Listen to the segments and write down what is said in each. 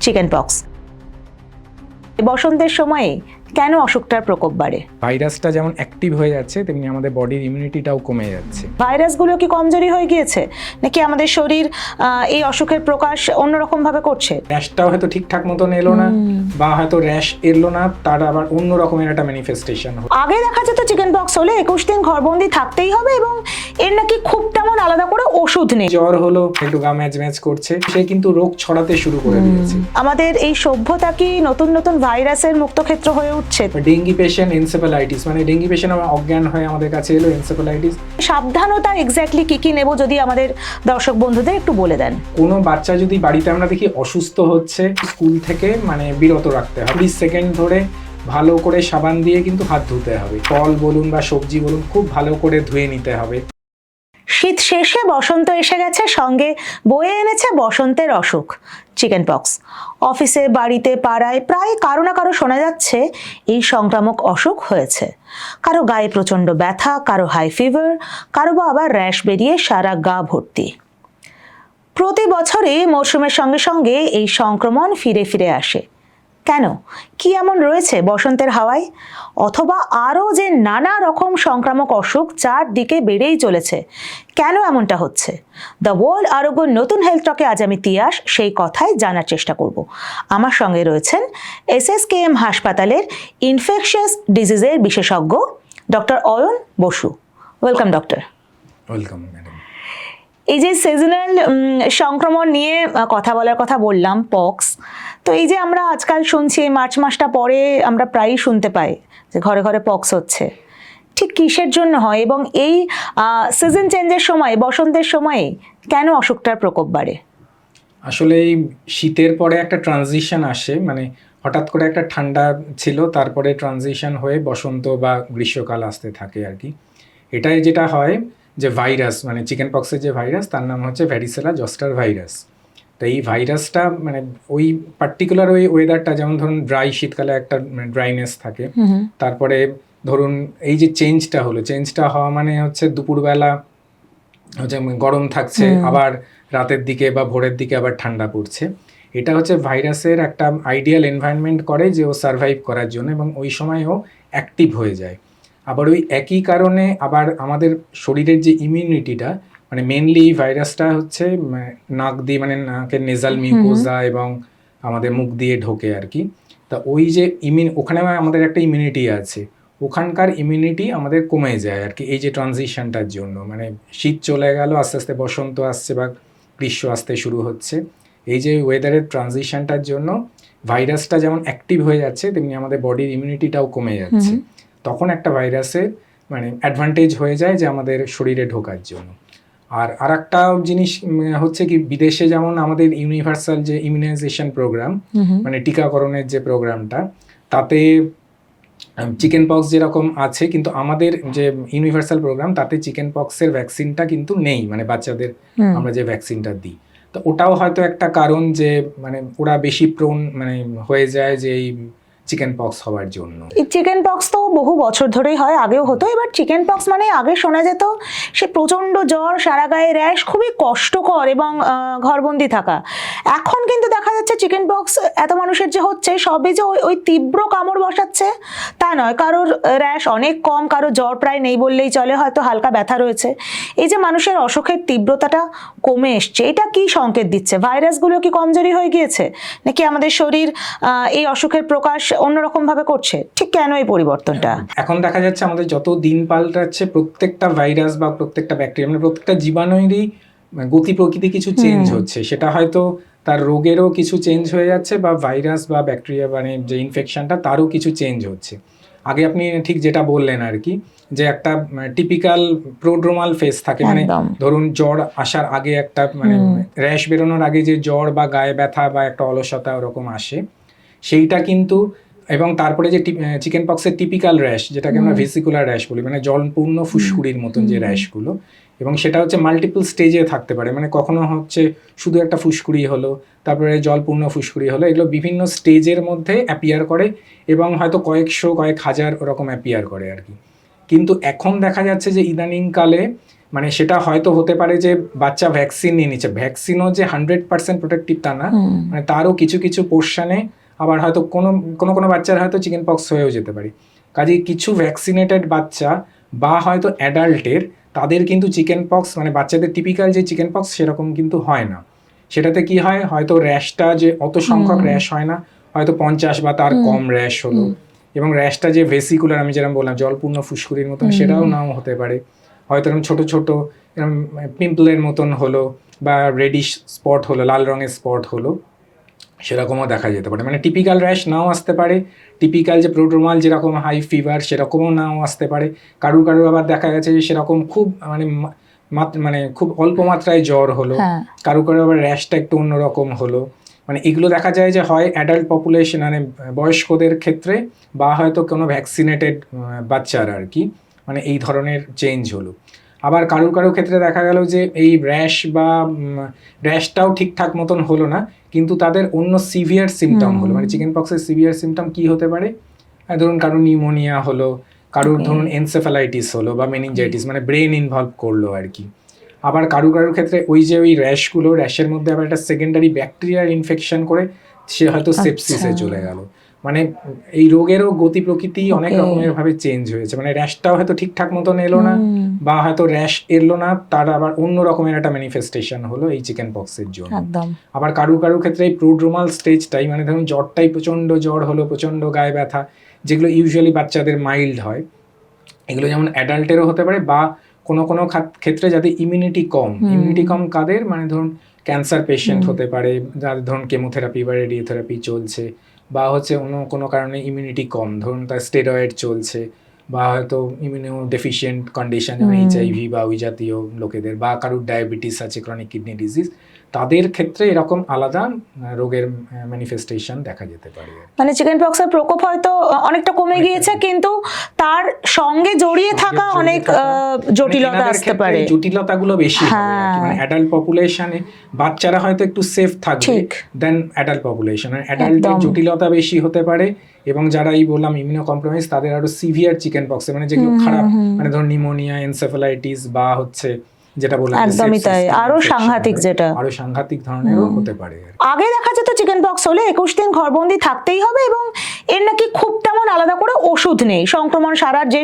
Chicken pox. বসন্তের সময়ে কেন অসুখটার প্রকোপ বাড়ে? ভাইরাসটা যেমন অ্যাক্টিভ হয়ে যাচ্ছে তেমনি আমাদের বডির ইমিউনিটিটাও কমে যাচ্ছে। ভাইরাসগুলো কি কমজোরি হয়ে গিয়েছে নাকি আমাদের শরীর এই অসুখের প্রকাশ অন্যরকম ভাবে করছে? র্যাশটাও হয়তো ঠিকঠাক মতন এলো না, বা হয়তো র্যাশ এলো না, তার আবার অন্য রকমের একটা ম্যানিফেস্টেশন হলো। আগে দেখা যেত চিকেন পক্স হলে 21 দিন ঘরবন্দি থাকতেই হবে এবং এর নাকি খুব তেমন আলাদা করে ওষুধ নেই। জ্বর হলো, একটু গা ম্যাচ ম্যাচ করছে, সে কিন্তু রোগ ছড়াতে শুরু করে দিয়েছে। আমাদের এই সভ্যতা কি নতুন নতুন ভাইরাসের মুক্তক্ষেত্র হয়ে উঠছে? ডেঙ্গি পেশেন্ট এনসেফালাইটিস, মানে ডেঙ্গি পেশেন্ট আমার অজ্ঞান হয়ে আমাদের কাছে এলো, এনসেফালাইটিস। সাবধানতা এক্স্যাক্টলি কি কি নেব যদি আমাদের দর্শক বন্ধুদের একটু বলে দেন। কোনো বাচ্চা যদি বাড়িতে আমরা দেখি অসুস্থ হচ্ছে, স্কুল থেকে মানে বিরত রাখতে হবে। 20 সেকেন্ড ধরে ভালো করে সাবান দিয়ে কিন্তু হাত ধুতে হবে। ফল বলুন বা সবজি বলুন খুব ভালো করে ধুয়ে নিতে হবে। শীত শেষে বসন্ত এসে গেছে, সঙ্গে বয়ে এনেছে বসন্তের অসুখ চিকেন পক্স। অফিসে, বাড়িতে, পাড়ায় প্রায় কারো না কারো শোনা যাচ্ছে এই সংক্রামক অসুখ হয়েছে। কারো গায়ে প্রচণ্ড ব্যথা, কারো হাই ফিভার, কারো বা আবার র্যাশ বেরিয়ে সারা গা ভর্তি। প্রতি বছরই মরশুমের সঙ্গে সঙ্গে এই সংক্রমণ ফিরে ফিরে আসে। কেন? কি এমন রয়েছে বসন্তের হাওয়ায়? অথবা আরও যে নানা রকম সংক্রামক অসুখ চারদিকে বেড়েই চলেছে, কেন এমনটা হচ্ছে? দ্য ওয়ার্ল্ড আরোগ্যর নতুন হেলথ টকে আজ আমি তিয়াস সেই কথাই জানার চেষ্টা করব। আমার সঙ্গে রয়েছেন SSKM হাসপাতালের ইনফেকশাস ডিজিজের বিশেষজ্ঞ doctor Ayan Basu. Welcome doctor. Welcome madam. এই যে সিজনাল সংক্রমণ নিয়ে কথা বলার কথা বললাম, পক্স, তো এই যে আমরা আজকাল শুনছি মার্চ মাসটা পরে আমরা প্রায়ই শুনতে পাই যে ঘরে ঘরে পক্স হচ্ছে, ঠিক কিসের জন্য হয় এবং এই সিজন চেঞ্জের সময়, বসন্তের সময়ে কেন অসুখটার প্রকোপ বাড়ে? আসলে এই শীতের পরে একটা ট্রানজিশন আসে, মানে হঠাৎ করে একটা ঠান্ডা ছিল, তারপরে ট্রানজিশন হয়ে বসন্ত বা গ্রীষ্মকাল আসতে থাকে আর কি। এটাই যেটা হয় যে ভাইরাস, মানে চিকেন পক্সের যে ভাইরাস তার নাম হচ্ছে ভ্যারিসেলা জস্টার ভাইরাস। তো এই ভাইরাসটা মানে ওই পার্টিকুলার ওই ওয়েদারটা, যেমন ধরুন ড্রাই শীতকালে একটা ড্রাইনেস থাকে, তারপরে ধরুন এই যে চেঞ্জটা হলো, চেঞ্জটা হওয়া মানে হচ্ছে দুপুরবেলা হচ্ছে গরম থাকছে, আবার রাতের দিকে বা ভোরের দিকে আবার ঠান্ডা পড়ছে। এটা হচ্ছে ভাইরাসের একটা আইডিয়াল এনভায়রনমেন্ট করে যে ও সার্ভাইভ করার জন্য, এবং ওই সময় ও অ্যাক্টিভ হয়ে যায়। আবার ওই একই কারণে আবার আমাদের শরীরের যে ইমিউনিটিটা, মানে মেনলি এই ভাইরাসটা হচ্ছে নাক দিয়ে, মানে নাকের নেজাল মিউকোজা এবং আমাদের মুখ দিয়ে ঢোকে আর কি। তা ওই যে ওখানে আমাদের একটা ইমিউনিটি আছে, ওখানকার ইমিউনিটি আমাদের কমে যায় আর কি এই যে ট্রানজিশনটার জন্য। মানে শীত চলে গেল, আস্তে আস্তে বসন্ত আসছে বা গ্রীষ্ম আসতে শুরু হচ্ছে, এই যে ওয়েদারের ট্রানজিশনটার জন্য ভাইরাসটা যেমন অ্যাক্টিভ হয়ে যাচ্ছে তেমনি আমাদের বডির ইমিউনিটিটাও কমে যাচ্ছে। তখন একটা ভাইরাসের মানে অ্যাডভান্টেজ হয়ে যায় যে আমাদের শরীরে ঢোকার জন্য। আর একটা জিনিস হচ্ছে কি, বিদেশে যেমন আমাদের ইউনিভার্সাল যে ইমিউনাইজেশন প্রোগ্রাম, মানে টিকাকরণের যে প্রোগ্রামটা, তাতে চিকেন পক্স যেরকম আছে, কিন্তু আমাদের যে ইউনিভার্সাল প্রোগ্রাম তাতে চিকেন পক্সের ভ্যাকসিনটা কিন্তু নেই, মানে বাচ্চাদের আমরা যে ভ্যাকসিনটা দিই। তো ওটাও হয়তো একটা কারণ যে মানে ওরা বেশি প্রোন মানে হয়ে যায় যে এই চিকেন পক্স হওয়ার জন্য। এই চিকেন পক্স তো বহু বছর ধরেই হয়, আগেও হতো। এবার চিকেন পক্স মানে আগে শোনা যেত সে প্রচণ্ড জ্বর, সারা গায়ে র্যাশ, খুবই কষ্টকর এবং ঘরবন্দি থাকা। এখন কিন্তু দেখা যাচ্ছে চিকেন পক্স এত মানুষের যে হচ্ছে, সবে যে ওই তীব্র কামড় বসাচ্ছে তা নয়। কারোর র্যাশ অনেক কম, কারো জ্বর প্রায় নেই বললেই চলে, হয়তো হালকা ব্যথা রয়েছে। এই যে মানুষের অসুখের তীব্রতাটা কমে এসছে, এটা কি সংকেত দিচ্ছে? ভাইরাসগুলো কি কমজোরি হয়ে গিয়েছে নাকি আমাদের শরীর এই অসুখের প্রকাশ অন্যরকম ভাবে করছে? ঠিক কেন এই পরিবর্তনটা? এখন দেখা যাচ্ছে আমাদের যত দিন পাল্টাচ্ছে, প্রত্যেকটা ভাইরাস বা প্রত্যেকটা ব্যাকটেরিয়া, মানে প্রত্যেকটা জীবাণুরই গতি প্রকৃতি কিছু চেঞ্জ হচ্ছে। সেটা হয়তো তার রোগেরও কিছু চেঞ্জ হয়ে যাচ্ছে, বা ভাইরাস বা ব্যাকটেরিয়া মানে যে ইনফেকশনটা তারও কিছু চেঞ্জ হচ্ছে। আগে আপনি ঠিক যেটা বললেন আর কি, যে একটা টিপিক্যাল প্রোড্রোমাল ফেজ থাকে, মানে ধরুন জ্বর আসার আগে একটা মানে র্যাশ বেরোনোর আগে যে জ্বর বা গায়ে ব্যথা বা একটা অলসতা ওরকম আসে, সেইটা কিন্তু, এবং তারপরে যে চিকেন পক্সের টিপিক্যাল র্যাশ, যেটাকে আমরা ভেসিকুলার র্যাশ বলি, মানে জলপূর্ণ ফুসকুড়ির মতন যে র্যাশগুলো, এবং সেটা হচ্ছে মাল্টিপল স্টেজে থাকতে পারে। মানে কখনো হচ্ছে শুধু একটা ফুসকুড়ি হলো, তারপরে জলপূর্ণ ফুসকুড়ি হলো, এগুলো বিভিন্ন স্টেজের মধ্যে অ্যাপিয়ার করে এবং হয়তো কয়েকশো কয়েক হাজার ওরকম অ্যাপিয়ার করে আর কি। কিন্তু এখন দেখা যাচ্ছে যে ইদানিংকালে মানে সেটা হয়তো হতে পারে যে বাচ্চা ভ্যাকসিন নিয়ে নিচ্ছে, ভ্যাকসিনও যে 100% প্রোটেক্টিভ তা না, মানে তারও কিছু কিছু পোর্শনে আবার হয়তো কোনো কোনো কোনো বাচ্চার হয়তো চিকেন পক্স হয়েও যেতে পারে। কাজে কিছু ভ্যাকসিনেটেড বাচ্চা বা হয়তো অ্যাডাল্টের তাদের কিন্তু চিকেন পক্স মানে বাচ্চাদের টিপিক্যাল যে চিকেন পক্স সেরকম কিন্তু হয় না। সেটাতে কি হয়, হয়তো র্যাশটা যে অত সংখ্যক র্যাশ হয় না, হয়তো 50 বা তার কম র্যাশ হলো, এবং র্যাশটা যে ভেসিকুলার আমি যেরকম বললাম জলপূর্ণ ফুসকুড়ির মতন সেটাও নাও হতে পারে, হয়তো এরকম ছোট ছোট এরকম পিম্পলের মতন হলো বা রেডিশ স্পট হলো, লাল রঙের স্পট হলো, সেরকমও দেখা যেতে পারে। মানে টিপিক্যাল র্যাশ নাও আসতে পারে, টিপিক্যাল যে প্রোড্রোমাল যেরকম হাই ফিভার সেরকমও নাও আসতে পারে, কারু আবার দেখা গেছে যে সেরকম খুব মানে খুব অল্প মাত্রায় জ্বর হলো, কারু আবার র্যাশটা একটু অন্যরকম হলো। মানে এগুলো দেখা যায় যে হয় অ্যাডাল্ট পপুলেশন মানে বয়স্কদের ক্ষেত্রে বা হয়তো কোনো ভ্যাকসিনেটেড বাচ্চার আর কি, মানে এই ধরনের চেঞ্জ হলো। আবার কারো ক্ষেত্রে দেখা গেল যে এই র্যাশ বা র্যাশটাও ঠিকঠাক মতন হলো না, কিন্তু তাদের অন্য সিভিয়ার সিমটম হলো। মানে চিকেন পক্সের সিভিয়ার সিমটম কি হতে পারে, ধরুন কারো নিউমোনিয়া হলো, কারোর ধরুন এনসেফালাইটিস হলো বা মেনিনজাইটিস, মানে ব্রেন ইনভলভ করলো আর কি। আবার কারোর ক্ষেত্রে ওই যে ওই র্যাশগুলো, র্যাশের মধ্যে আবার একটা সেকেন্ডারি ব্যাকটেরিয়ার ইনফেকশন করে সে হয়তো সেপসিসে চলে গেল। মানে এই রোগেরও গতি প্রকৃতি অনেক রকমের ভাবে চেঞ্জ হয়েছে। মানে র্যাশটাও হয়তো ঠিকঠাক মতন এলো না, বা হয়তো র্যাশ এলো না, তার আবার অন্য রকমের একটা ম্যানিফেস্টেশন হলো এই চিকেন পক্সের জন্য। আবার কারো ক্ষেত্রে এই প্রোড্রোমাল স্টেজটাই, মানে ধরুন জ্বরটাই প্রচণ্ড জ্বর হলো, প্রচণ্ড গায়ে ব্যথা, যেগুলো ইউজুয়ালি বাচ্চাদের মাইল্ড হয়, এগুলো যেমন অ্যাডাল্টেরও হতে পারে, বা কোনো ক্ষেত্রে যাদের ইমিউনিটি কম কাদের, মানে ধরুন ক্যান্সার পেশেন্ট হতে পারে, যাদের ধরুন কেমোথেরাপি বা রেডিওথেরাপি চলছে, বা হচ্ছে অন্য কোনো কারণে ইমিউনিটি কম, ধরুন তার স্টেরয়েড চলছে, বা হয়তো ইমিউনো ডেফিশিয়েন্ট কন্ডিশন যেমন HIV বা ওই জাতীয় লোকেদের, বা কারোর ডায়াবেটিস আছে, ক্রনিক কিডনি ডিজিজ, তাদের ক্ষেত্রে এরকম আলাদা রোগের ম্যানিফেস্টেশন দেখা যেতে পারে। মানে চিকেন পক্সের প্রকোপ হয়তো অনেকটা কমে গিয়েছে, কিন্তু তার সঙ্গে জড়িয়ে থাকা অনেক জটিলতা আসতে পারে, জটিলতাগুলো বেশি হবে আর কি। মানে অ্যাডাল্ট পপুলেশনে বাচ্চারা হয়তো একটু সেফ থাকবে দেন অ্যাডাল্ট পপুলেশন, অ্যাডাল্টের জটিলতা বেশি হতে পারে, এবং যারা এই বললাম ইমিউনো কম্প্রোমাইজ তাদের আরো সিভিয়ার চিকেন পক্স, মানে যেগুলো খারাপ, মানে ধরুন নিউমোনিয়া, এনসেফালাইটিস, বা হচ্ছে যেটা বললাম একদমই তাই, আরো সাংঘাতিক ধরনেরও হতে পারে। আগে দেখা যেত চিকেন পক্স হলে 21 দিন ঘরবন্দি থাকতেই হবে, এবং এর নাকি খুব তেমন আলাদা করে ওষুধ নেই, সংক্রমণ সারার যে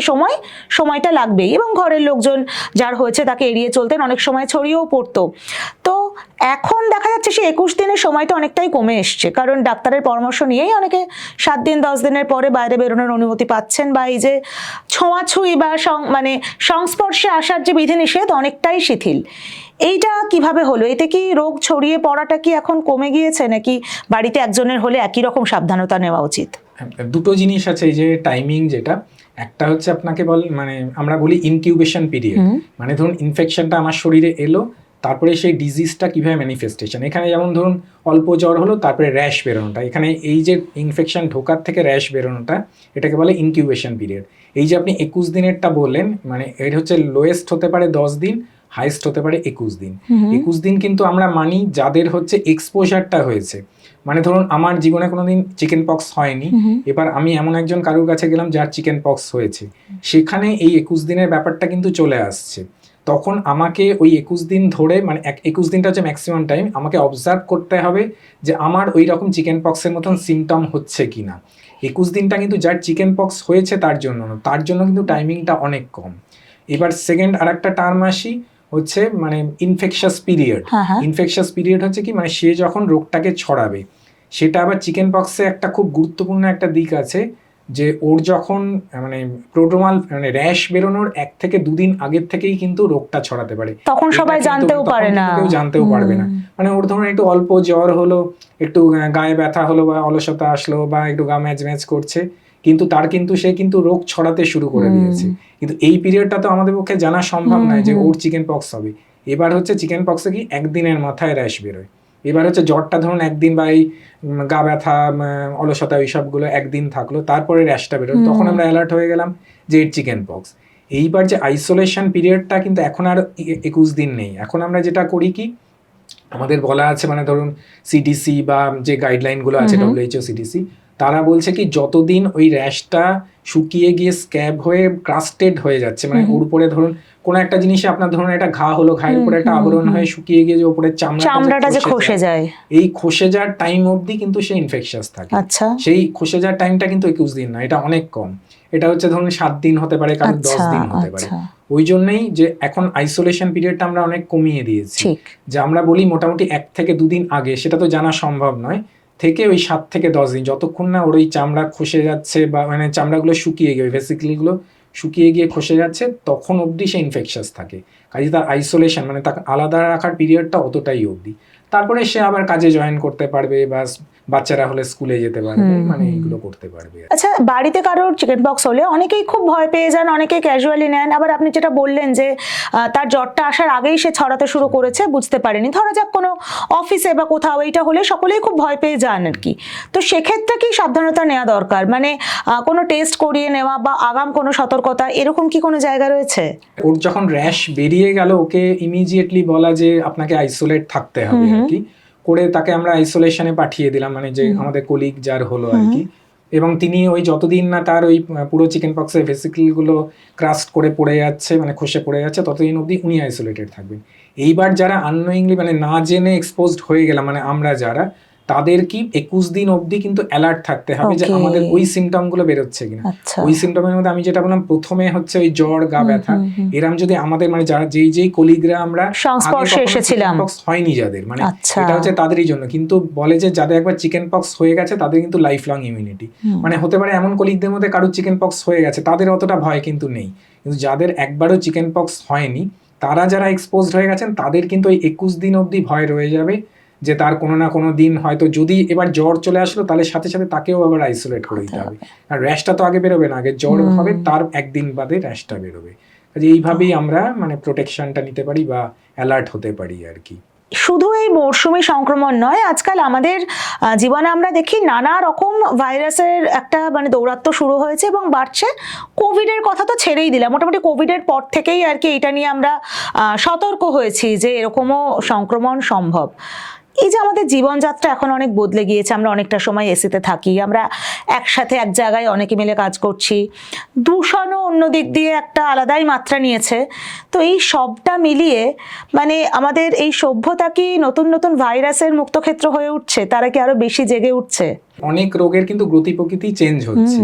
সময়টা লাগবেই, এবং ঘরের লোকজন যার হয়েছে তাকে এড়িয়ে চলতেন, অনেক সময় ছড়িয়েও পড়তো। তো এখন দেখা যাচ্ছে সেই 21 দিনের সময়টা অনেকটাই কমে এসছে, কারণ ডাক্তারের পরামর্শ নিয়েই অনেকে 7 দিন 10 দিনের পরে বাইরে বেরোনোর অনুমতি পাচ্ছেন, বা এই যে ছোঁয়াছুঁই বা মানে সংস্পর্শে আসার যে বিধিনিষেধ অনেকটাই শিথিল। এইটা কিভাবে হলো? এতে কি রোগ ছড়িয়ে পড়াটা কি এখন কমে গিয়েছে, নাকি বাড়িতে একজনের হলে একই রকম সাবধানতা নেওয়া উচিত? দুটো জিনিস আছে, এই যে টাইমিং, যেটা একটা হচ্ছে আপনাকে মানে আমরা বলি ইনকিউবেশন পিরিয়ড, মানে ধরুন ইনফেকশনটা আমার শরীরে এলো, তারপরে সেই ডিজিজটা কিভাবে ম্যানিফেস্টেশন, এখানে যেমন ধরুন অল্প জ্বর হলো তারপরে র্যাশ বেরোনোটা, এখানে এই যে ইনফেকশন ঢোকার থেকে র্যাশ বেরোনোটা, এটাকে বলে ইনকিউবেশন পিরিয়ড। এই যে আপনি 21 দিনেরটা বললেন, মানে এর হচ্ছে লোয়েস্ট হতে পারে 10 দিন, হাইস্ট হতে পারে 21 দিন। 21 দিন কিন্তু আমরা মানি যাদের হচ্ছে এক্সপোজারটা হয়েছে, মানে ধরুন আমার জীবনে কোনোদিন চিকেন পক্স হয়নি, এবার আমি এমন একজন কারুর কাছে গেলাম যার চিকেন পক্স হয়েছে, সেখানে এই 21 দিনের ব্যাপারটা কিন্তু চলে আসছে। তখন আমাকে ওই 21 দিন ধরে, মানে 21 দিনটা হচ্ছে ম্যাক্সিমাম টাইম, আমাকে অবজার্ভ করতে হবে যে আমার ওই রকম চিকেন পক্সের মতন সিমটম হচ্ছে কিনা। 21 দিনটা কিন্তু যার চিকেন পক্স হয়েছে তার জন্য না, তার জন্য কিন্তু টাইমিংটা অনেক কম। এবার সেকেন্ড আর একটা টার্ম আসি, হচ্ছে মানে ইনফেকশাস পিরিয়ড। ইনফেকশাস পিরিয়ড হচ্ছে কি, মানে সে যখন রোগটাকে ছড়াবে, সেটা আবার চিকেন পক্সে একটা খুব গুরুত্বপূর্ণ একটা দিক আছে, যে ওর যখন মানে প্রোড্রোমাল মানে র্যাশ বেরোনোর 1 থেকে 2 দিন আগের থেকেই কিন্তু রোগটা ছড়াতে পারে, তখন সবাই জানতেও পারে না, কেউ জানতেও পারবে না। মানে ওর ধরুন একটু অল্প জ্বর হলো, একটু গায়ে ব্যথা হলো, বা অলসতা আসলো, বা একটু গা ম্যাচ করছে, কিন্তু সে কিন্তু রোগ ছড়াতে শুরু করে দিয়েছে। কিন্তু এই পিরিয়ডটা তো আমাদের পক্ষে জানা সম্ভব নয় যে ওর চিকেন পক্স হবে। এবার হচ্ছে চিকেন পক্সে কি একদিনের মাথায় র্যাশ বেরোয়, এবার হচ্ছে জ্বরটা ধরুন একদিন, বা এই গা ব্যথা, অলসতা, এইসবগুলো একদিন থাকলো, তারপরে র্যাশটা বেরোলো, তখন আমরা অ্যালার্ট হয়ে গেলাম যে এর চিকেন পক্স। এইবার যে আইসোলেশন পিরিয়ডটা কিন্তু এখন আর 21 দিন নেই। এখন আমরা যেটা করি কি, আমাদের বলা আছে, মানে ধরুন CDC বা যে গাইডলাইনগুলো আছে WHO CDC, তারা বলছে কি যতদিন ওই র্যাশটা শুকিয়ে গিয়ে স্ক্যাব হয়ে ক্রাস্টেড হয়ে যাচ্ছে, মানে ওর উপরে ধরুন কোনো একটা জিনিসে আপনার ধরুন একটা ঘা হলো, ঘায়ের উপরে একটা আবরণ হয়ে শুকিয়ে গিয়ে যে উপরে চামড়াটা যে খসে যায়, এই খসে যাওয়ার টাইম অবধি কিন্তু সে ইনফেকশাস থাকে। আচ্ছা, সেই খসে যাওয়ার টাইমটা কিন্তু 21 দিন না, এটা অনেক কম। এটা হচ্ছে ধরুন 7 দিন হতে পারে, কারণ 10 দিন হতে পারে। ওই জন্যই যে এখন আইসোলেশন পিরিয়ডটা আমরা অনেক কমিয়ে দিয়েছি, যে আমরা বলি মোটামুটি 1 থেকে 2 দিন আগে, সেটা তো জানা সম্ভব নয়, থেকে ওই 7 থেকে 10 দিন, যতক্ষণ না ওর ওই চামড়া খসে যাচ্ছে বা মানে চামড়াগুলো শুকিয়ে গিয়ে ভেসিক্যালিগুলো শুকিয়ে গিয়ে খসে যাচ্ছে, তখন অবধি সে ইনফেকশাস থাকে। কাজে তার আইসোলেশন মানে তাকে আলাদা রাখার পিরিয়ডটা অতটাই অবধি। তারপরে সে আবার কাজে জয়েন করতে পারবে বা বাচ্চারা হলে স্কুলে যেতে পারবে, মানে এইগুলো করতে পারবে। আচ্ছা, বাড়িতে কারোর চিকেন পক্স হলে অনেকেই খুব ভয় পেয়ে যান, অনেকেই ক্যাজুয়ালি নেন। আবার আপনি যেটা বললেন যে তার জ্বরটা আসার আগেই সে ছড়াতে শুরু করেছে, বুঝতে পারেনি। ধরা যাক কোনো অফিসে বা কোথাও এইটা হলে সকলেই খুব ভয় পেয়ে যান আর কি। তো সেক্ষেত্রে কি সাবধানতা নেওয়া দরকার, মানে কোনো টেস্ট করিয়ে নেওয়া বা আগাম কোনো সতর্কতা, এরকম কি কোনো জায়গা রয়েছে? ওর যখন র্যাশ বেরিয়ে গেল, ওকে ইমিডিয়েটলি বলা যে আপনাকে আইসোলেট থাকতে হবে আর কি, করে তাকে আমরা আইসোলেশনে পাঠিয়ে দিলাম, মানে যে আমাদের কলিগ যার হলো আর কি। এবং তিনি ওই যতদিন না তার ওই পুরো চিকেন পক্সের ভেসিকেলগুলো ক্রাস্ট করে পড়ে যাচ্ছে, মানে খসে পড়ে যাচ্ছে, ততদিন অবধি উনি আইসোলেটেড থাকবেন। এইবার যারা আননোয়িংলি মানে না জেনে এক্সপোজড হয়ে গেলাম, মানে আমরা যারা, তাদের কি 21 দিন অবধি কিন্তু অ্যালার্ট থাকতে হবে যে আমাদের ওই সিমটমগুলো বেরোচ্ছে কিনা। ওই সিমটমের মধ্যে আমি যেটা বললাম প্রথমে হচ্ছে ওই জ্বর, গা ব্যথা, এরম যদি আমাদের মানে যারা যেই কলিগরা আমরা সংস্পর্শে এসেছিলাম হয়নি যাদের, মানে এটা হচ্ছে তাদেরই জন্য। কিন্তু বলে যে যাদের একবার চিকেন পক্স হয়ে গেছে তাদের কিন্তু লাইফ লং ইমিউনিটি, মানে হতে পারে এমন কলিগদের মধ্যে কারোর চিকেন পক্স হয়ে গেছে, তাদের অতটা ভয় কিন্তু নেই। কিন্তু যাদের একবারও চিকেন পক্স হয়নি, তারা যারা এক্সপোজড হয়ে গেছেন, তাদের কিন্তু ওই 21 দিন অবধি ভয় রয়ে যাবে যে তার কোনো না কোনো দিন হয়তো যদি এবার জ্বর চলে আসলো, তাহলে সাথে সাথে তাকেও আবার আইসোলেট করে দিতে হবে। আর র্যাশটা তো আগে বেরোবে না, আগে জ্বর হবে, তার একদিন বাদে র্যাশটা বেরোবে। কাজে এইভাবেই আমরা মানে প্রোটেকশনটা নিতে পারি বা অ্যালার্ট হতে পারি আর কি। শুধু এই মরশুমি সংক্রমণ নয়, আজকাল আমাদের জীবনে আমরা দেখি নানা রকম ভাইরাসের একটা মানে দৌরাত্ম্য শুরু হয়েছে এবং বাড়ছে। কোভিডের কথা তো ছেড়েই দিলাম, মোটামুটি কোভিডের পর থেকেই আর কি এটা নিয়ে আমরা সতর্ক হয়েছি যে এরকমও সংক্রমণ সম্ভব। এই যে আমাদের জীবনযাত্রা এখন অনেক বদলে গিয়েছে, আমরা অনেকটা সময় এসিতে থাকি, আমরা একসাথে এক জায়গায় অনেকে মিলে কাজ করছি, দূষণও অন্য দিক দিয়ে একটা আলাদাই মাত্রা নিয়েছে। তো এই সবটা মিলিয়ে মানে আমাদের এই সভ্যতা কি নতুন নতুন ভাইরাসের মুক্তক্ষেত্র হয়ে উঠছে, তারা কি আরো বেশি জেগে উঠছে? অনেক রোগের কিন্তু গতি প্রকৃতি চেঞ্জ হচ্ছে।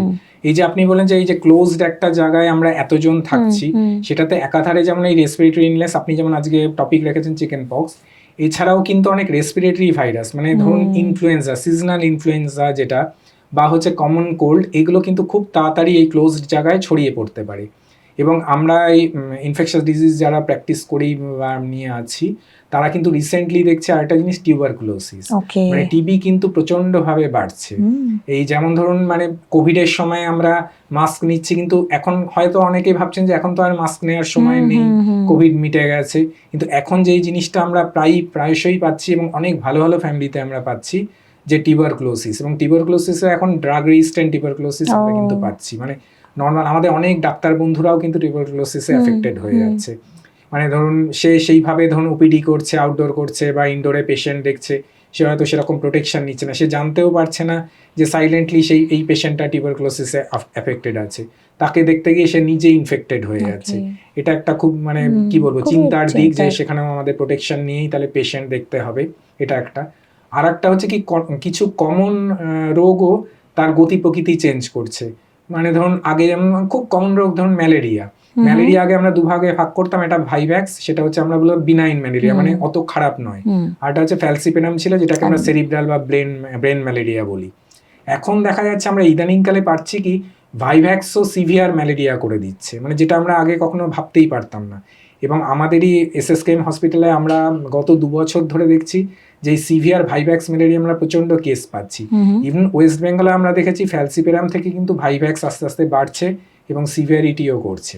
এই যে আপনি বলেন যে এই যে ক্লোজড একটা জায়গায় আমরা এতজন থাকছি, সেটাতে একাধারে যেমন এই রেসপিরেটরি ইলনেস, আপনি যেমন আজকে টপিক রেখেছেন চিকেন পক্স, এছাড়াও কিন্তু অনেক রেসপিরেটরি ভাইরাস, মানে ধরুন ইনফ্লুয়েঞ্জা, সিজনাল ইনফ্লুয়েঞ্জা যেটা, বা হচ্ছে কমন কোল্ড, এগুলো কিন্তু খুব তাড়াতাড়ি এই ক্লোজড জায়গায় ছড়িয়ে পড়তে পারে। এবং আমরা এই ইনফেকশাস ডিজিজ যারা প্র্যাকটিস করি বা নিয়ে আছি, তারা কিন্তু রিসেন্টলি দেখছে আরেকটা জিনিস, টিউবারকুলোসিস, মানে টিবি কিন্তু প্রচন্ডভাবে বাড়ছে। এই যেমন ধরুন মানে কোভিডের সময় আমরা মাস্ক নিচ্ছি, কিন্তু এখন হয়তো অনেকেই ভাবছেন যে এখন তো আর মাস্ক নেওয়ার সময় নেই, কোভিড মিটে গেছে। কিন্তু এখন যেই জিনিসটা আমরা প্রায়শই পাচ্ছি এবং অনেক ভালো ভালো ফ্যামিলিতে আমরা পাচ্ছি, যে টিউবারকুলোসিস, এবং টিউবারকুলোসিসে এখন ড্রাগ রেজিস্ট্যান্ট টিউবারকুলোসিস আমরা কিন্তু পাচ্ছি। মানে নর্মাল আমাদের অনেক ডাক্তার বন্ধুরাও কিন্তু টিউবারকুলোসিসে এফেক্টেড হয়ে যাচ্ছে। মানে ধরুন সে সেইভাবে ধরুন ওপিডি করছে, আউটডোর করছে বা ইনডোরে পেশেন্ট দেখছে, সে হয়তো সেরকম প্রোটেকশন নিচ্ছে না, সে জানতেও পারছে না যে সাইলেন্টলি এই পেশেন্টটা টিউবারকুলোসিসে এফেক্টেড আছে, তাকে দেখতে গিয়ে সে নিজে ইনফেক্টেড হয়ে যাচ্ছে। এটা একটা খুব মানে কি বলবো চিন্তার দিক, যে সেখানেও আমাদের প্রোটেকশন নিয়েই তাহলে পেশেন্ট দেখতে হবে, এটা একটা। আর একটা হচ্ছে কি কিছু কমন রোগও তার গতি প্রকৃতি চেঞ্জ করছে। মানে ধরুন আগে যেমন খুব কমন রোগ, ধরুন ম্যালেরিয়া আগে আমরা দুভাগে ভাগ করতাম, এটা ভাইভ্যাক্স, সেটা হচ্ছে আমরা বলবো বিনাইন ম্যালেরিয়া, মানে অত খারাপ নয়, আর এটা হচ্ছে ফ্যালসিপেনাম ছিল, যেটাকে আমরা সেরিব্রাল বা ব্রেন ম্যালেরিয়া বলি। এখন দেখা যাচ্ছে আমরা ইদানিংকালে পাচ্ছি কি ভাইভ্যাক্সও সিভিয়ার ম্যালেরিয়া করে দিচ্ছে, মানে যেটা আমরা আগে কখনো ভাবতেই পারতাম না। এবং আমাদেরই SSKM হসপিটালে আমরা গত 2 বছর ধরে দেখছি যে সিভিয়ার ভাইভ্যাক্স ম্যালেরিয়া আমরা প্রচন্ড কেস পাচ্ছি। ইভেন ওয়েস্ট বেঙ্গলে আমরা দেখেছি ফ্যালসিপেরাম থেকে কিন্তু ভাইভ্যাক্স আস্তে আস্তে বাড়ছে এবং সিভিয়ারিটিও করছে।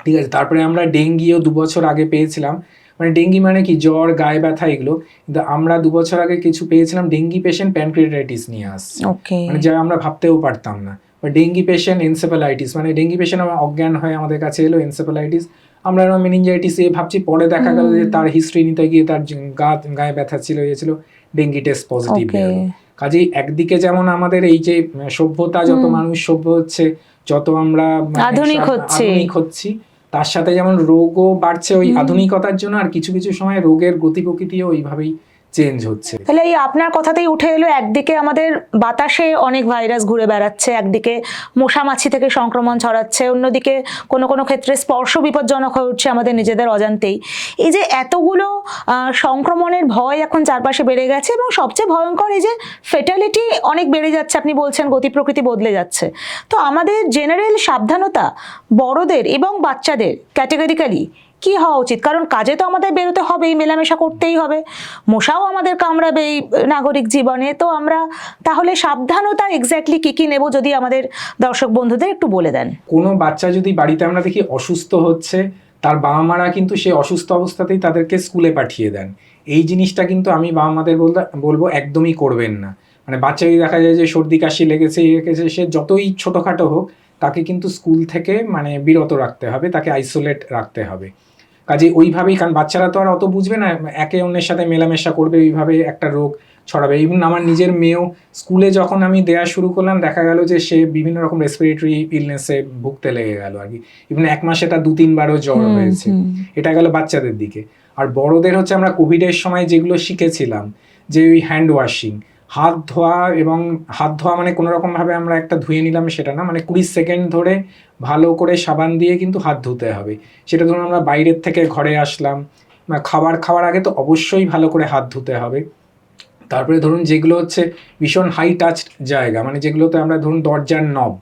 ঠিক আছে, তারপরে আমরা ডেঙ্গিও 2 বছর আগে পেয়েছিলাম। মানে ডেঙ্গি মানে কি জ্বর, গায়ে ব্যথা, এগুলো। কিন্তু আমরা 2 বছর আগে কিছু পেয়েছিলাম, ডেঙ্গি পেশেন্ট প্যানক্রিয়াটাইটিস নিয়ে আসছে, মানে যা আমরা ভাবতেও পারতাম না। বা ডেঙ্গি পেশেন্ট এনসেফালাইটিস, মানে ডেঙ্গি পেশেন্ট আমার অজ্ঞান হয়ে আমাদের কাছে এলো, এনসেফালাইটিস। আমরা মেনিনজাইটিস ভাবছি, পরে দেখা গেল যে তার হিস্ট্রি নিতে গিয়ে তার গায়ে ব্যথা ছিল, ডেঙ্গি টেস্ট পজিটিভ বেরোলো। কাজেই একদিকে যেমন আমাদের এই যে সভ্যতা, যত মানুষ সভ্য হচ্ছে, যত আমরা আধুনিক হচ্ছি, তার সাথে যেমন রোগও বাড়ছে ওই আধুনিকতার জন্য, আর কিছু কিছু সময় রোগের গতি প্রকৃতিও ওইভাবেই চেঞ্জ হচ্ছে। তাহলে এই আপনার কথাতেই উঠে এলো, একদিকে আমাদের বাতাসে অনেক ভাইরাস ঘুরে বেড়াচ্ছে, একদিকে মশামাছি থেকে সংক্রমণ ছড়াচ্ছে, অন্যদিকে কোনো কোনো ক্ষেত্রে স্পর্শ বিপজ্জনক হয়ে উঠছে আমাদের নিজেদের অজান্তেই। এই যে এতগুলো সংক্রমণের ভয় এখন চারপাশে বেড়ে গেছে, এবং সবচেয়ে ভয়ঙ্কর এই যে ফেটালিটি অনেক বেড়ে যাচ্ছে, আপনি বলছেন গতি প্রকৃতি বদলে যাচ্ছে। তো আমাদের জেনারেল সাবধানতা বড়দের এবং বাচ্চাদের ক্যাটেগরিক্যালি কি হওয়া উচিত? কারণ কাজে তো আমাদের বেরোতে হবেই, মেলামেশা করতেই হবে, মশাও আমাদের কামড়াবে এই নাগরিক জীবনে। তো আমরা তাহলে সাবধানতা এক্স্যাক্টলি কি কি নেব, যদি আমাদের দর্শক বন্ধুদের একটু বলে দেন। কোনো বাচ্চা যদি বাড়িতে আমরা দেখি অসুস্থ হচ্ছে, তার বাবা মারা কিন্তু সেই অসুস্থ অবস্থাতেই তাদেরকে স্কুলে পাঠিয়ে দেন। এই জিনিসটা কিন্তু আমি বাবা মাদের বলবো একদমই করবেন না। মানে বাচ্চা যদি দেখা যায় যে সর্দি কাশি লেগেছে, সে যতই ছোটোখাটো হোক, তাকে কিন্তু স্কুল থেকে মানে বিরত রাখতে হবে, তাকে আইসোলেট রাখতে হবে। কাজে ওইভাবেই, কারণ বাচ্চারা তো আর অত বুঝবে না, একে অন্যের সাথে মেলামেশা করবে, ওইভাবে একটা রোগ ছড়াবে। ইভেন আমার নিজের মেয়েও স্কুলে যখন আমি দেওয়া শুরু করলাম, দেখা গেল যে সে বিভিন্ন রকম রেসপিরেটরি ইলনেসে ভুগতে লেগে গেল আর কি। ইভেন 1 মাসে তার 2-3বারও জ্বর হয়েছে। এটা গেল বাচ্চাদের দিকে। আর বড়দের হচ্ছে আমরা কোভিডের সময় যেগুলো শিখেছিলাম, যে ওই হ্যান্ড ওয়াশিং, হাত ধোয়া, এবং হাত ধোয়া মানে কোনো রকমভাবে আমরা একটা ধুয়ে নিলাম সেটা না, মানে 20 সেকেন্ড ধরে ভালো করে সাবান দিয়ে কিন্তু হাত ধুতে হবে। সেটা ধরুন আমরা বাইরের থেকে ঘরে আসলাম, খাবার খাওয়ার আগে তো অবশ্যই ভালো করে হাত ধুতে হবে। তারপরে ধরুন যেগুলো হচ্ছে ভীষণ হাই টাচ জায়গা, মানে যেগুলোতে আমরা ধরুন দরজার নব,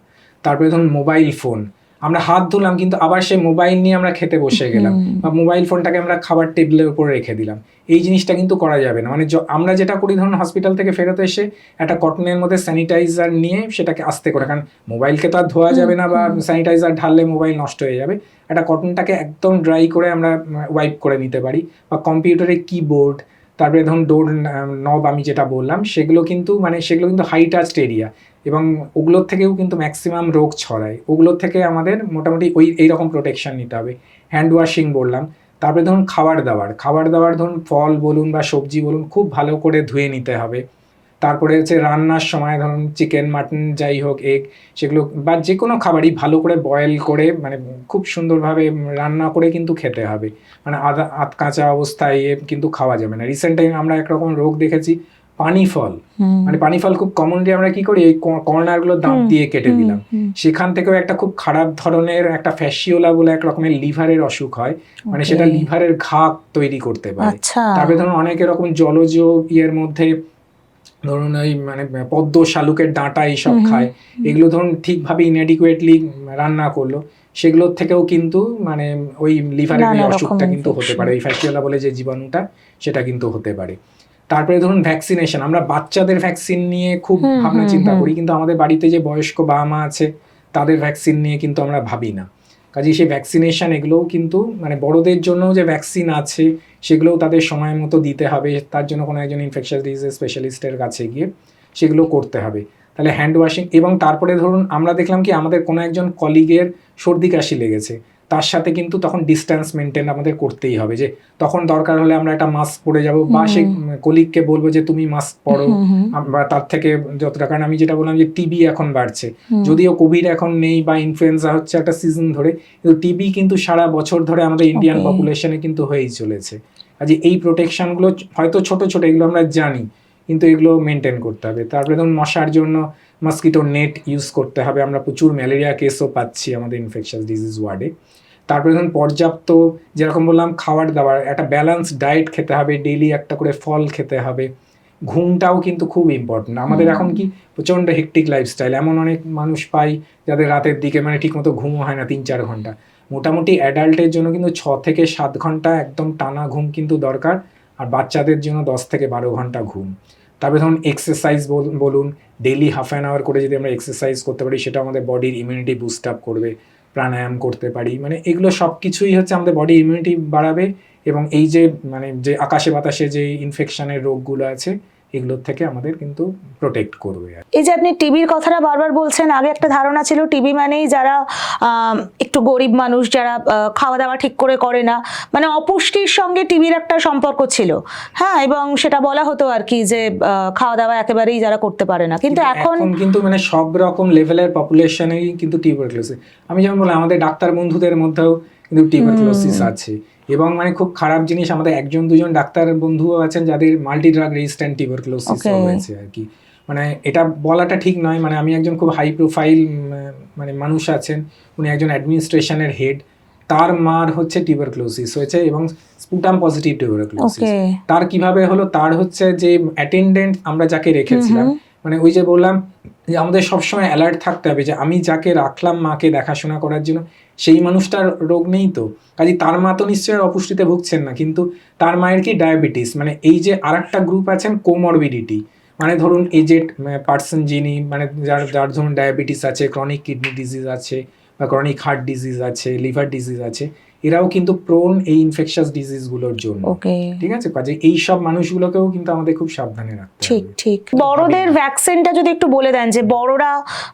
তারপরে ধরুন মোবাইল ফোন, আমরা হাত ধুলাম কিন্তু আবার সে মোবাইল নিয়ে আমরা খেতে বসে গেলাম, বা মোবাইল ফোনটাকে আমরা খাবার টেবিলের উপরে রেখে দিলাম, এই জিনিসটা কিন্তু করা যাবে না। মানে আমরা যেটা করি, ধরুন হসপিটাল থেকে ফেরত এসে একটা কটনের মধ্যে স্যানিটাইজার নিয়ে সেটাকে আস্তে করে, কারণ মোবাইলকে তো আর ধোয়া যাবে না, বা স্যানিটাইজার ঢাললে মোবাইল নষ্ট হয়ে যাবে, একটা কটনটাকে একদম ড্রাই করে আমরা ওয়াইপ করে নিতে পারি। বা কম্পিউটারের কিবোর্ড, তারপরে ধরুন ডোর নব আমি যেটা বললাম, সেগুলো কিন্তু হাই টাচড এরিয়া, এবং ওগুলোর থেকেও কিন্তু ম্যাক্সিমাম রোগ ছড়ায়। ওগুলোর থেকে আমাদের মোটামুটি এইরকম প্রোটেকশন নিতে হবে। হ্যান্ড ওয়াশিং বললাম। তারপরে ধরুন খাবার দাবার ধরুন ফল বলুন বা সবজি বলুন, খুব ভালো করে ধুয়ে নিতে হবে। তারপরে হচ্ছে রান্নার সময় ধরুন চিকেন, মাটন, যাই হোক, এগ, সেগুলো বা যে কোনো খাবারই ভালো করে বয়েল করে, মানে খুব সুন্দরভাবে রান্না করে কিন্তু খেতে হবে। মানে আধ কাঁচা অবস্থায় কিন্তু খাওয়া যাবে না। রিসেন্ট টাইম আমরা একরকম রোগ দেখেছি, পানি ফল। মানে পানি ফল খুব কমনলি আমরা কি করি, এই কর্নারগুলো দাঁত দিয়ে কেটে দিলাম। সেখান থেকেও একটা খুব খারাপ ধরনের একটা ফ্যাসিওলা বলে এক রকমের লিভারের অসুখ হয়, মানে সেটা লিভারের ঘা তৈরি করতে পারে। তারপরে ধরুন অনেক এরকম জলজ ইয়ের মধ্যে ধরুন ওই মানে পদ্ম, শালুকের ডাঁটা এইসব খায়, এগুলো ধরুন ঠিকভাবে ইনঅ্যাডিকুয়েটলি রান্না করলো, সেগুলোর থেকেও কিন্তু মানে ওই লিভারের এই অসুখটা কিন্তু হতে পারে, ওই ফ্যাসিওলা বলে যে জীবাণুটা, সেটা কিন্তু হতে পারে। তারপরে ধরুন ভ্যাকসিনেশন, আমরা বাচ্চাদের ভ্যাকসিন নিয়ে খুব ভাবনা চিন্তা করি, কিন্তু আমাদের বাড়িতে যে বয়স্ক বাবা মা আছে তাদের ভ্যাকসিন নিয়ে কিন্তু আমরা ভাবি না। কাজেই সেই ভ্যাকসিনেশন এগুলোও কিন্তু মানে বড়দের জন্য যে ভ্যাকসিন আছে সেগুলোও তাদের সময় মতো দিতে হবে। তার জন্য কোনো একজন ইনফেকশাস ডিজিজ স্পেশালিস্টের কাছে গিয়ে সেগুলো করতে হবে। তাহলে হ্যান্ড ওয়াশিং, এবং তারপরে ধরুন আমরা দেখলাম কি আমাদের কোনো একজন কলিগের সর্দি কাশি লেগেছে, তার সাথে কিন্তু তখন ডিস্ট্যান্স মেনটেন আমাদের করতেই হবে। যে তখন দরকার হলে আমরা একটা মাস্ক পরে যাব, বা সেই কলিগকে বলবো যে তুমি মাস্ক পরো, বা তার থেকে যতটা, কারণ আমি যেটা বললাম যে টিবি এখন বাড়ছে, যদিও কোভিড এখন নেই বা ইনফ্লুয়েঞ্জা হচ্ছে একটা সিজন ধরে, কিন্তু টিবি কিন্তু সারা বছর ধরে আমাদের ইন্ডিয়ান পপুলেশনে কিন্তু হয়েই চলেছে। কাজে এই প্রোটেকশনগুলো হয়তো ছোট ছোট, এগুলো আমরা জানি, কিন্তু এগুলো মেনটেন করতে হবে। তারপরে ধরুন মশার জন্য মসকিটো নেট ইউজ করতে হবে, আমরা প্রচুর ম্যালেরিয়া কেসও পাচ্ছি আমাদের ইনফেকশাস ডিজিজ ওয়ার্ডে। তারপরে ধরুন পর্যাপ্ত, যেরকম বললাম খাবার দাবার, একটা ব্যালেন্স ডায়েট খেতে হবে, ডেইলি একটা করে ফল খেতে হবে। ঘুমটাও কিন্তু খুব ইম্পর্টেন্ট। আমাদের এখন কি প্রচণ্ড হেকটিক লাইফস্টাইল, এমন অনেক মানুষ পাই যাদের রাতের দিকে মানে ঠিকমতো ঘুমও হয় না 3-4 ঘন্টা। মোটামুটি অ্যাডাল্টের জন্য কিন্তু 6 থেকে 7 ঘন্টা একদম টানা ঘুম কিন্তু দরকার, আর বাচ্চাদের জন্য 10 থেকে 12 ঘন্টা ঘুম। তারপরে ধরুন এক্সারসাইজ বলুন, ডেইলি হাফ অ্যান আওয়ার করে যদি আমরা এক্সারসাইজ করতে পারি, সেটা আমাদের বডির ইমিউনিটি বুস্ট আপ করবে। প্রাণায়াম করতে পারি, মানে এগুলো সব কিছুই হচ্ছে আমাদের বডি ইমিউনিটি বাড়াবে, এবং এই যে মানে যে আকাশে বাতাসে যে ইনফেকশনের রোগগুলো আছে এগুলোর থেকে আমাদের কিন্তু প্রোটেক্ট করবে। এই যে আপনি টিবির কথাটা বারবার বলছেন, আগে একটা ধারণা ছিল টিবি মানেই যারা একটু গরিব মানুষ, যারা খাওয়া দাওয়া ঠিক করে না, মানে অপুষ্টির সঙ্গে টিবির একটা সম্পর্ক ছিল, হ্যাঁ, এবং সেটা বলা হতো আর কি যে খাওয়া দাওয়া একেবারেই যারা করতে পারে না, কিন্তু এখন কিন্তু মানে সব রকম লেভেলের পপুলেশনেই কিন্তু টিউবারকুলোসিস, আমি যেমন বললাম আমাদের ডাক্তার বন্ধুদের মধ্যেও কিন্তু টিউবারকুলোসিস আছে, এবং মানে খুব খারাপ জিনিস আমাদের 1-2 ডাক্তার বন্ধুও আছেন যাদের মাল্টি ড্রাগ রেজিস্ট্যান্ট টিউবারকুলোসিস হয়েছে আর কি। মানে এটা বলাটা ঠিক নয়, মানে আমি একজন খুব হাই প্রোফাইল মানে মানুষ আছেন, উনি একজন অ্যাডমিনিস্ট্রেশনের হেড, তার মার হচ্ছে টিউবারকুলোসিস হয়েছে এবং স্পুটাম পজিটিভ টিউবারকুলোসিস। তার কিভাবে হলো, তার হচ্ছে যে অ্যাটেন্ডেন্ট আমরা যাকে রেখেছিলাম, মানে ওই যে বললাম যে আমাদের সবসময় অ্যালার্ট থাকতে হবে যে আমি যাকে রাখলাম মাকে দেখাশোনা করার জন্য সেই মানুষটার রোগ নেই তো, কাজে তার মা তো নিশ্চয়ই অপুষ্টিতে ভুগছেন না, কিন্তু তার মায়ের কি ডায়াবেটিস, মানে এই যে আরেকটা গ্রুপ আছেন কোমরবিডিটি, মানে ধরুন এজেড পার্সন যিনি মানে যার ধরুন ডায়াবেটিস আছে, ক্রনিক কিডনি ডিজিজ আছে বা ক্রনিক হার্ট ডিজিজ আছে, লিভার ডিজিজ আছে, এরাও কিন্তু প্রোন এই ইনফেকশাস ডিজিজগুলোর জন্য। ঠিক আছে, কাজে এই সব মানুষগুলোকেও কিন্তু আমাদের খুব সাবধানে রাখতে হবে। ঠিক ঠিক। বড়দের ভ্যাকসিনটা যদি একটু বলে দেন যে বড়রা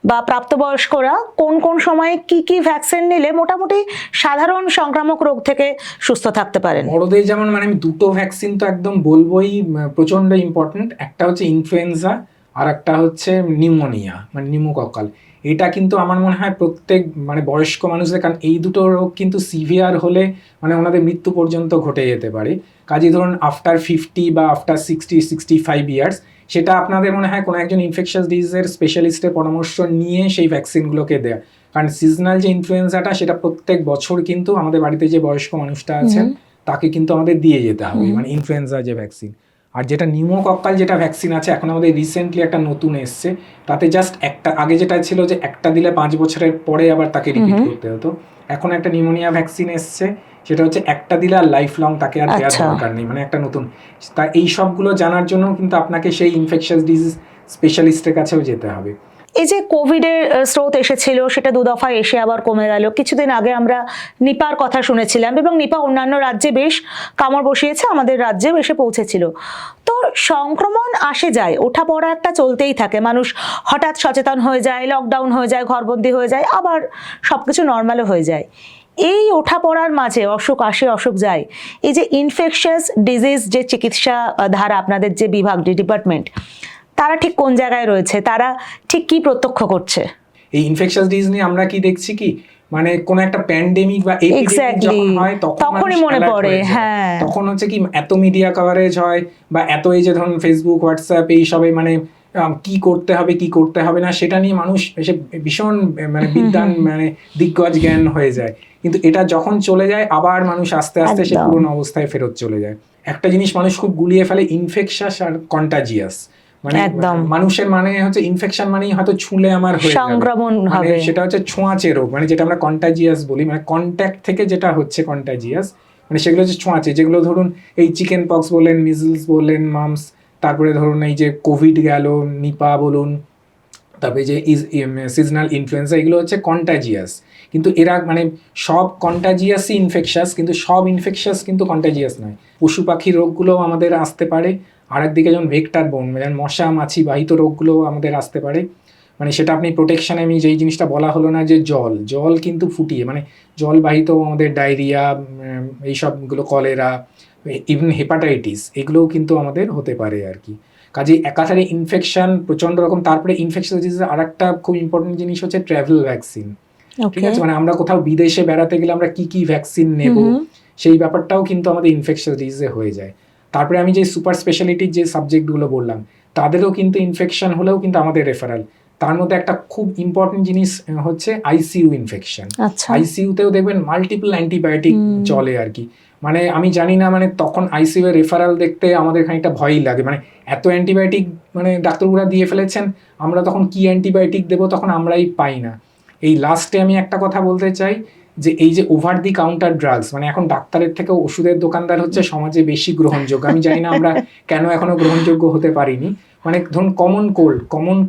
বা প্রাপ্তবয়স্করা কোন কোন সময়ে কি কি ভ্যাকসিন নিলে মোটামুটি সাধারণ সংক্রামক রোগ থেকে সুস্থ থাকতে পারেন। বড়দের যেমন মানে আমি দুটো ভ্যাকসিন তো একদম বলবোই, প্রচন্ড ইম্পর্টেন্ট, একটা হচ্ছে ইনফ্লুয়েঞ্জা আর একটা হচ্ছে নিউমোনিয়া মানে নিউমোকক্কাল। এটা কিন্তু আমার মনে হয় প্রত্যেক মানে বয়স্ক মানুষদের, কারণ এই দুটো রোগ কিন্তু সিভিয়ার হলে মানে ওনাদের মৃত্যু পর্যন্ত ঘটে যেতে পারে। কাজে ধরুন আফটার 50 বা আফটার 60-65 ইয়ার্স, সেটা আপনাদের মনে হয় কোনো একজন ইনফেকশাস ডিজিজের স্পেশালিস্টের পরামর্শ নিয়ে সেই ভ্যাকসিনগুলোকে দেয়া, কারণ সিজনাল যে ইনফ্লুয়েঞ্জাটা সেটা প্রত্যেক বছর কিন্তু আমাদের বাড়িতে যে বয়স্ক মানুষটা আছেন তাকে কিন্তু আমাদের দিয়ে যেতে হবে, মানে ইনফ্লুয়েঞ্জা যে ভ্যাকসিন। আর যেটা নিউমোকক্কাল যেটা ভ্যাকসিন আছে এখন আমাদের রিসেন্টলি একটা নতুন এসছে, তাতে জাস্ট একটা, আগে যেটা ছিল যে একটা দিলে 5 বছরের পরে আবার তাকে রিপিট করতে হতো, এখন একটা নিউমোনিয়া ভ্যাকসিন এসছে, সেটা হচ্ছে একটা দিলে আর লাইফ লং তাকে আর দেওয়ার দরকার নেই, মানে একটা নতুন। তা এই সবগুলো জানার জন্য কিন্তু আপনাকে সেই ইনফেকশাস ডিজিজ স্পেশালিস্টের কাছেও যেতে হবে। এই যে কোভিডের স্রোত এসেছিল, সেটা 2 দফায় এসে আবার কমে গেল, কিছুদিন আগে আমরা নিপার কথা শুনেছিলাম এবং নিপা অন্যান্য রাজ্যে বেশ কামড় বসিয়েছে, আমাদের রাজ্যেও এসে পৌঁছেছিল। তো সংক্রমণ আসে যায়, ওঠা পড়া একটা চলতেই থাকে, মানুষ হঠাৎ সচেতন হয়ে যায়, লকডাউন হয়ে যায়, ঘরবন্দি হয়ে যায়, আবার সবকিছু নর্মালও হয়ে যায়। এই ওঠা পড়ার মাঝে অসুখ আসে অসুখ যায়, এই যে ইনফেকশাস ডিজিজ যে চিকিৎসা ধারা আপনাদের যে বিভাগ ডিপার্টমেন্ট, তারা ঠিক কোন জায়গায় রয়েছে, তারা ঠিক কি প্রত্যক্ষ করছে? এই ইনফেকশাস ডিজিজ নিয়ে আমরা কি দেখছি কি, মানে কোন একটা প্যান্ডেমিক বা এপিডেমিক যখন হয় তখনই মনে পড়ে, হ্যাঁ, তখন হচ্ছে কি এত মিডিয়া কভারেজ হয় বা এত এই যে ধরুন ফেসবুক হোয়াটসঅ্যাপ এই সবে মানে কি করতে হবে কি করতে হবে না সেটা নিয়ে মানুষ এসে ভীষণ মানে বিদ্যান মানে দিগ্গজ জ্ঞান হয়ে যায়, কিন্তু এটা যখন চলে যায় আবার মানুষ আস্তে আস্তে সে পুরনো অবস্থায় ফেরত চলে যায়। একটা জিনিস মানুষ খুব গুলিয়ে ফেলে, ইনফেকশাস আর কন্টাজিয়াস, মানে মানুষের মানে হচ্ছে ইনফেকশন মানেই হয়তো ছুঁলে আমার হয়ে সংক্রমণ হবে, সেটা হচ্ছে ছোঁয়াচে রোগ, মানে যেটা আমরা কন্টাজিয়াস বলি, মানে কন্ট্যাক্ট থেকে যেটা হচ্ছে কন্টাজিয়াস, মানে সেগুলো হচ্ছে ছোঁয়াচে, যেগুলো ধরুন এই চিকেন পক্স বলেন, মিজলস বলেন, মামস, তারপরে ধরুন এই যে কোভিড গেল, নিপা বলুন, তারপরে যে সিজনাল ইনফ্লুয়েঞ্জা, এগুলো হচ্ছে কন্টাজিয়াস, কিন্তু এরা মানে সব কন্টাজিয়াসই ইনফেকশাস, কিন্তু সব ইনফেকশাস কিন্তু কন্টাজিয়াস নয়। পশু পাখি রোগগুলোও আমাদের আসতে পারে, আর একদিকে যেমন ভেক্টর বোন যেমন মশা মাছি বাহিত রোগগুলোও আমাদের আসতে পারে, মানে সেটা আপনি প্রোটেকশানে, আমি যেই জিনিসটা বলা হলো না যে জল কিন্তু ফুটিয়ে, মানে জলবাহিত আমাদের ডায়রিয়া এইসবগুলো, কলেরা, ইভেন হেপাটাইটিস, এগুলোও কিন্তু আমাদের হতে পারে আর কি। কাজে একাধারে ইনফেকশন প্রচণ্ড রকম। তারপরে ইনফেকশন ডিজিজের আর একটা খুব ইম্পর্টেন্ট জিনিস হচ্ছে ট্রাভেল ভ্যাকসিন, ঠিক আছে, মানে আমরা কোথাও বিদেশে বেড়াতে গেলে আমরা কি কি ভ্যাকসিন নেব সেই ব্যাপারটাও কিন্তু আমাদের ইনফেকশন ডিজিজে হয়ে যায়। তারপরে আমি যে সুপার স্পেশালিটির যে সাবজেক্টগুলো বললাম তাদেরও কিন্তু ইনফেকশন হলেও কিন্তু আমাদের রেফারেল, তার মধ্যে একটা খুব ইম্পর্টেন্ট জিনিস হচ্ছে আইসিইউ ইনফেকশন। আইসিইউতেও দেখবেন মাল্টিপল অ্যান্টিবায়োটিক চলে আর কি, মানে আমি জানি না, মানে তখন আইসিইউ এর রেফারেল দেখতে আমাদের খানিকটা ভয়ই লাগে, মানে এত অ্যান্টিবায়োটিক মানে ডাক্তারবাবুরা দিয়ে ফেলেছেন, আমরা তখন কি অ্যান্টিবায়োটিক দেবো তখন আমরাই পাই না। এই লাস্টে আমি একটা কথা বলতে চাই যে এই যে ওভার দি কাউন্টার ড্রাগস, মানে এখন ডাক্তারের থেকে ওষুধের দোকানদার হচ্ছে সমাজে বেশি গ্রহণযোগ্য, আমি জানি না আমরা কেন এখনো গ্রহণযোগ্য হতে পারিনি। মানে ধরুন কমন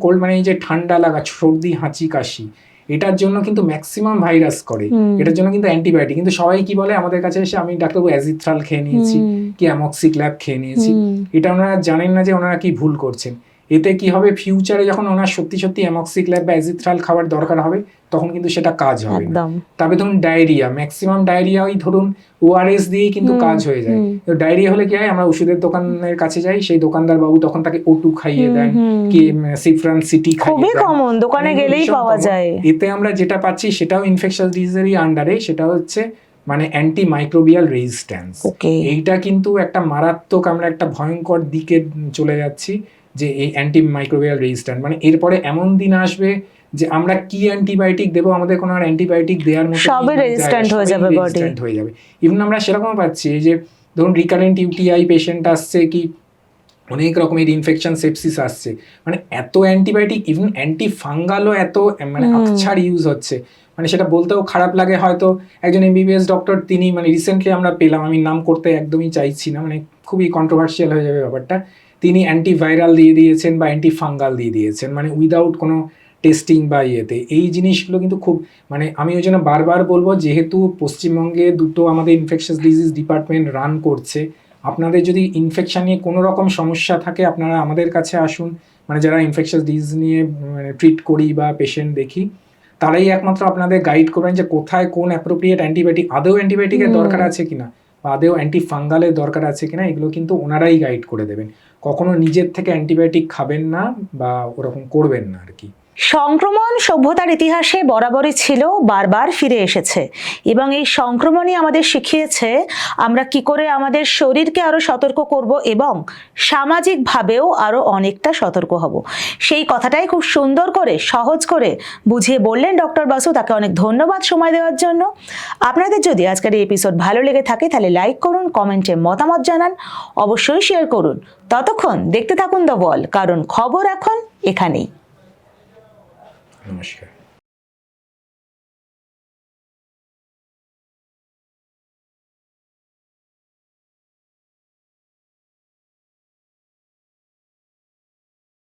কোল্ড মানে এই যে ঠান্ডা লাগা, সর্দি, হাঁচি, কাশি, এটার জন্য কিন্তু ম্যাক্সিমাম ভাইরাস করে, এটার জন্য কিন্তু অ্যান্টিবায়োটিক। কিন্তু সবাই কি বলে আমাদের কাছে এসে, আমি ডাক্তারবাবু অ্যাজিথ্রাল খেয়ে নিয়েছি কি অ্যামক্সিক্ল্যাব খেয়ে নিয়েছি, এটা ওনারা জানেন না যে ওনারা কি ভুল করছেন। এতে কি হবে, ফিউচারে যখন ওনার সত্যি সত্যি অ্যামক্সিক্ল্যাব বা অ্যাজিথ্রাল খাওয়ার দরকার হবে তখন কিন্তু সেটা কাজ হবে না। তবে ধরুন ডায়রিয়া, ম্যাক্সিমাম ডায়রিয়া ওই ধরুন ওআরএস দিয়েই কিন্তু কাজ হয়ে যায়। তো ডায়রিয়া হলে কি হয়, আমরা ওষুধের দোকানের কাছে যাই, সেই দোকানদার বাবু তখন তাকে O2 খাইয়ে দেন কি সিফ্রান সিটি খাইয়ে দেন, খুবই কমন, দোকানে গেলেই পাওয়া যায়। এতে আমরা যেটা পাচ্ছি সেটাও ইনফেকশাস ডিজিজেরই আন্ডারে, সেটা হচ্ছে মানে অ্যান্টি মাইক্রোবিয়াল রেজিস্ট্যান্স। এইটা কিন্তু একটা মারাত্মক, আমরা একটা ভয়ঙ্কর দিকে চলে যাচ্ছি যে এই অ্যান্টি মাইক্রোবিয়াল রেজিস্ট্যান্ট, মানে এরপরে এমন দিন আসবে যে আমরা কি অ্যান্টিবায়োটিক দেবো, আমাদের কোনো আর অ্যান্টিবায়োটিক দেওয়ার মতো সবই রেজিস্ট্যান্ট হয়ে যাবে, বডি হয়ে যাবে। ইভেন আমরা সেরকম পাচ্ছি এই যে ধরুন রিকারেন্ট ইউটিআই পেশেন্ট আসছে, কি অনেক রকমের ইনফেকশন সেপসিস আসছে, মানে এত অ্যান্টিবায়োটিক, ইভেন অ্যান্টি ফাঙ্গালও এত মানে আকছাড় ইউজ হচ্ছে, মানে সেটা বলতেও খারাপ লাগে। হয়তো একজন MBBS ডক্টর, তিনি মানে রিসেন্টলি আমরা পেলাম, আমি নাম করতে একদমই চাইছি না, মানে খুবই কন্ট্রোভার্সিয়াল হয়ে যাবে ব্যাপারটা, তিনি অ্যান্টিভাইরাল দিয়ে দিয়েছেন বা অ্যান্টি ফাঙ্গাল দিয়ে দিয়েছেন, মানে উইদাউট কোনো টেস্টিং বা ইয়েতে। এই জিনিসগুলো কিন্তু খুব, মানে আমি ওই জন্য বারবার বলবো, যেহেতু পশ্চিমবঙ্গে দুটো আমাদের ইনফেকশাস ডিজিজ ডিপার্টমেন্ট রান করছে, আপনাদের যদি ইনফেকশন নিয়ে কোনো রকম সমস্যা থাকে আপনারা আমাদের কাছে আসুন, মানে যারা ইনফেকশাস ডিজিজ নিয়ে মানে ট্রিট করি বা পেশেন্ট দেখি, তারাই একমাত্র আপনাদের গাইড করবেন যে কোথায় কোন অ্যাপ্রোপ্রিয়েট অ্যান্টিবায়োটিক, আদৌ অ্যান্টিবায়োটিকের দরকার আছে কিনা বা আদৌ অ্যান্টি ফাঙ্গালের দরকার আছে কিনা, এগুলো কিন্তু ওনারাই গাইড করে দেবেন। কখনো নিজের থেকে অ্যান্টিবায়োটিক খাবেন না বা ওরকম করবেন না আর কি। সংক্রমণ সভ্যতার ইতিহাসে বরাবরই ছিল, বারবার ফিরে এসেছে, এবং এই সংক্রমণই আমাদের শিখিয়েছে আমরা কি করে আমাদের শরীরকে আরো সতর্ক করব এবং সামাজিকভাবেও আরো অনেকটা সতর্ক হব। সেই কথাটাই খুব সুন্দর করে, সহজ করে বুঝিয়ে বললেন ডক্টর বাসু, তাকে অনেক ধন্যবাদ সময় দেওয়ার জন্য। আপনাদের যদি আজকের এই এপিসোড ভালো লেগে থাকে তাহলে লাইক করুন, কমেন্টে মতামত জানান, অবশ্যই শেয়ার করুন। ততক্ষণ দেখতে থাকুন দ্য ওয়াল, কারণ খবর এখন এখানেই। নমস্কার।